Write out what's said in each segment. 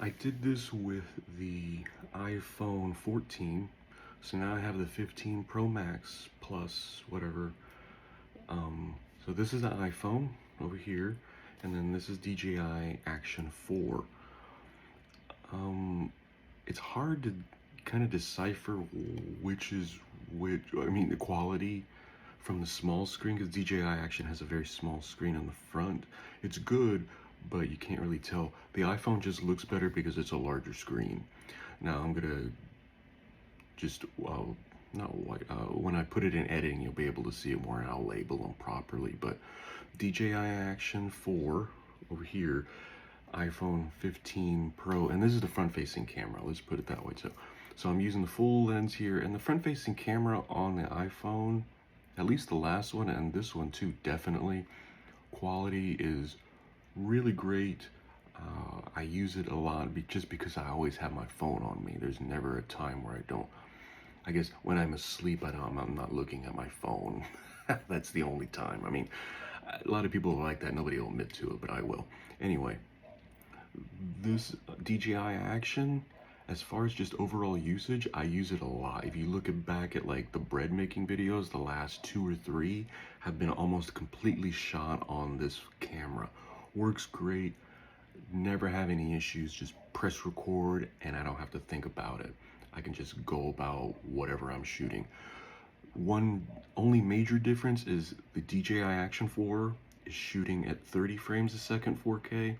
I did this with the iPhone 14. So now I have the 15 Pro Max Plus, whatever. So this is the iPhone over here, and then this is DJI Action 4. It's hard to kind of decipher which is which. I mean, the quality from the small screen, because DJI Action has a very small screen on the front. It's good, but you can't really tell. The iPhone just looks better because it's a larger screen. Now I'm gonna just, not white, when I put it in editing, you'll be able to see it more and I'll label them properly. But DJI Action 4 over here, iPhone 15 Pro, and this is the front-facing camera, let's put it that way too. So I'm using the full lens here, and the front-facing camera on the iPhone, at least the last one and this one too, definitely, quality is really great. I use it a lot just because I always have my phone on me. There's never a time where I don't. I guess when I'm asleep, I'm not looking at my phone. That's the only time. I mean, a lot of people are like that. Nobody will admit to it, but I will. Anyway, this DJI Action, as far as just overall usage, I use it a lot. If you look back at like the bread making videos, the last 2 or 3 have been almost completely shot on this camera. Works great, never have any issues, just press record and I don't have to think about it. I can just go about whatever I'm shooting. One only major difference is the DJI Action 4 is shooting at 30 frames a second 4K.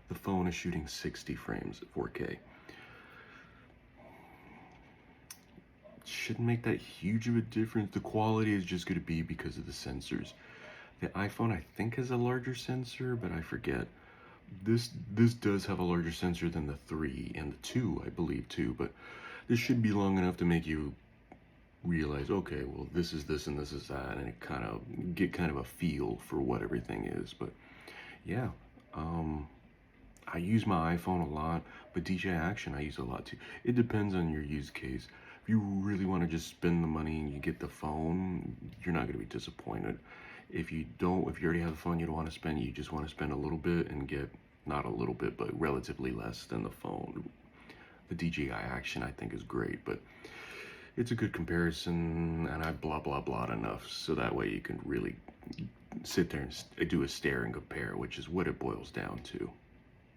The phone is shooting 60 frames at 4K. Shouldn't make that huge of a difference. The quality is just going to be because of the sensors. The iPhone, I think, has a larger sensor, but I forget. This does have a larger sensor than the 3 and the 2, I believe, too. But this should be long enough to make you realize, okay, well, this is this and this is that, and it get kind of a feel for what everything is. But yeah, I use my iPhone a lot, but DJI Action I use a lot too. It depends on your use case. If you really want to just spend the money and you get the phone, you're not going to be disappointed. If you don't, if you already have a phone you don't want to spend, you just want to spend a little bit and get, not a little bit, but relatively less than the phone. The DJI Action I think is great, but it's a good comparison, and I blah blah blah enough so that way you can really sit there and do a stare and compare, which is what it boils down to.